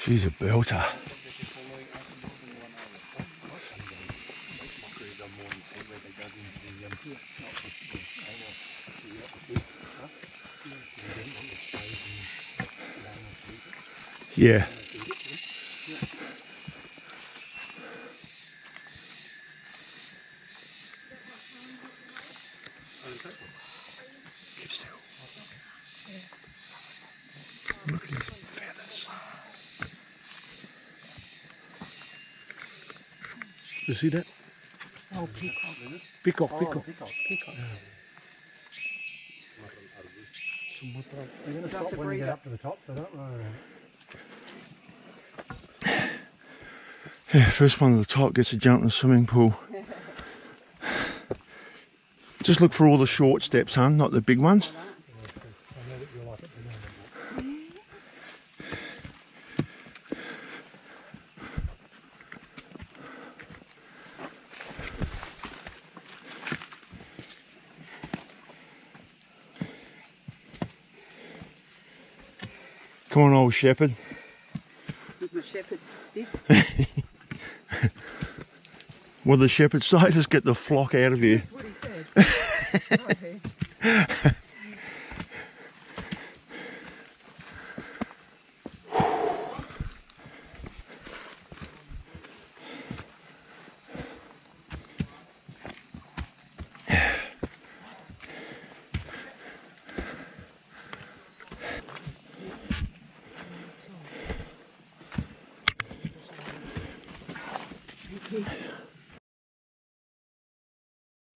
She's a belter. Yeah. Keep still. Look at his feathers. You see that? Oh, peacock. Peacock, Oh, peacock. peacock. They're going to stop when you get up to the top, so don't run around. Yeah, first one to the top gets a jump in the swimming pool. Just look for all the short steps, hun, not the big ones. Come on, old shepherd. With my shepherd stick. Well, the shepherd say, just get the flock out of here. That's what he said.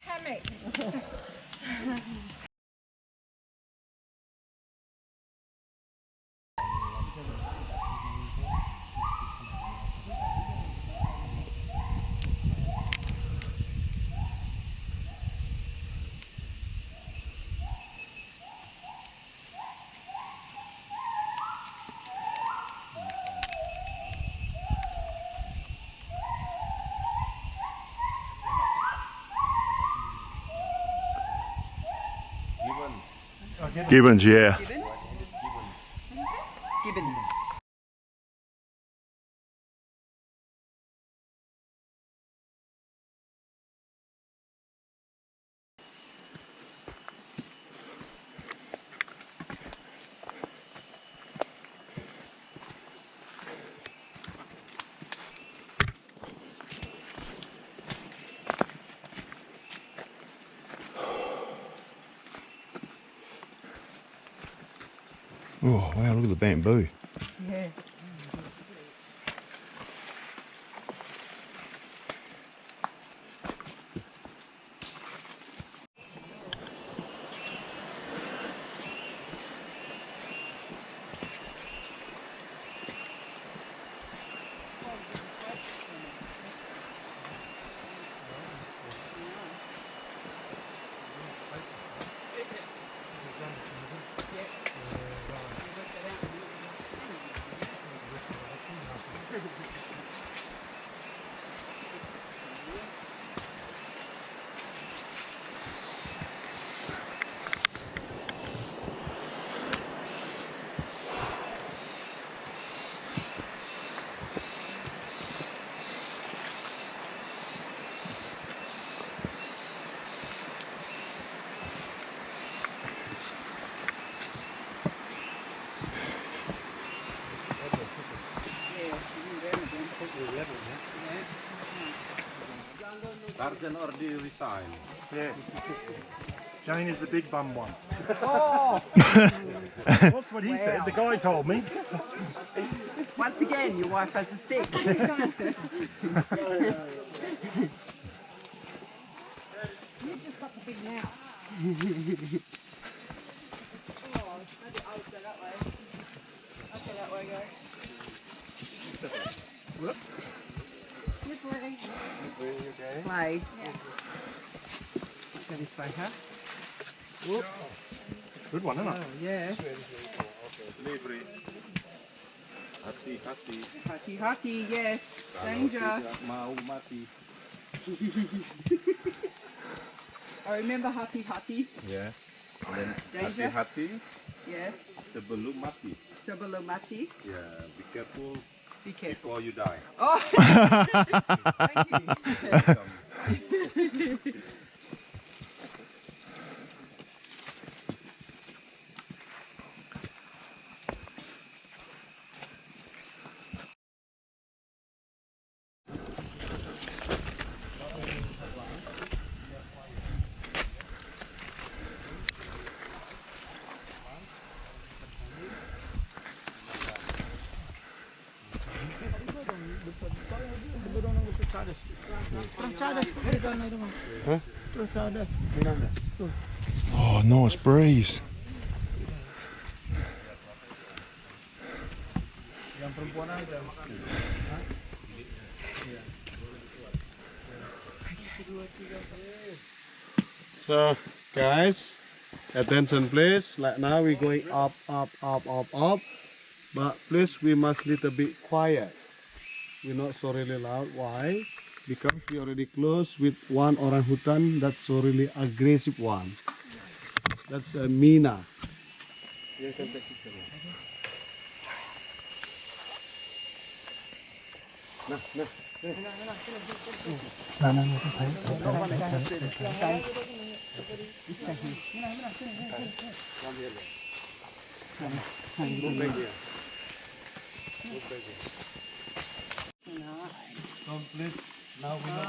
Hammock. Gibbons, yeah. Gibbons? Gibbons. Oh, wow, look at the bamboo. Yeah. Garden or the resign? Yeah. Jane is the big bum one. Oh! That's what he said. The guy told me. Once again, your wife has a stick. You just got the big mouth. Oh, maybe I'll go that way. I'll go that way, go. Whoop. Slippery. Okay. Play. Yeah. Go this way, huh? Whoop. Good one, isn't it? Oh, yeah. Libre. Hati, hati. Hati hati, yes. Danger. Mau mati. I remember hati hati. Yeah. And then Danger. hati-hati Yeah. sebelum mati. Sebelum mati. Yeah, be careful Be careful. before you die. Oh, thank you. Oh, nice breeze. So, guys, attention please. Like now we're going up, up, up, up, up. But please, we must little bit quiet. We're not so really loud. Why? Because we already close with one orangutan. That's so really aggressive one. That's a Mina. So please, now we know.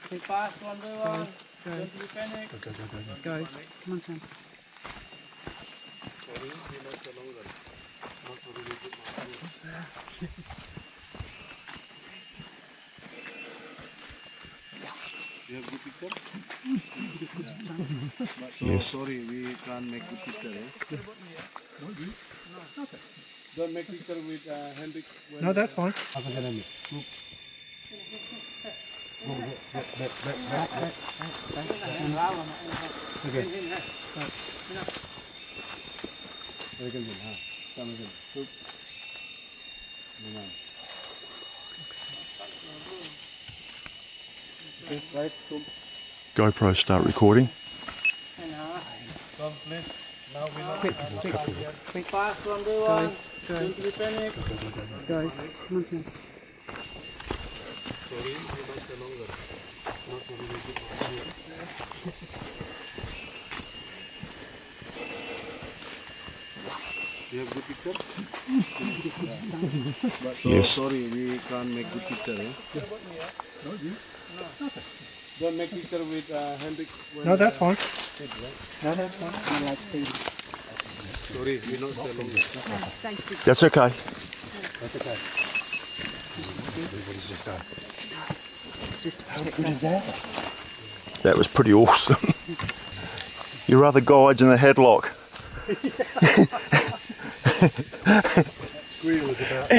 Take fast, one by one. Don't be panic. Guys, come on, son. You have good picture? So Yes. sorry, we can't make good picture. Don't make picture with Hendrik. No, that's fine. GoPro start recording. Come please. Now we know. Take fast, one by one. Don't be panic. Guys, come on, son. Sorry, we don't stay longer. Not so really good. You have good picture? But so Yes. sorry, we can't make good picture. Don't make picture with Hendrik. No, that's fine. No, that's fine. I like to see. Sorry, we not stay longer. That's okay. That's okay. That was pretty awesome. Your other guides in the headlock. Squeal is about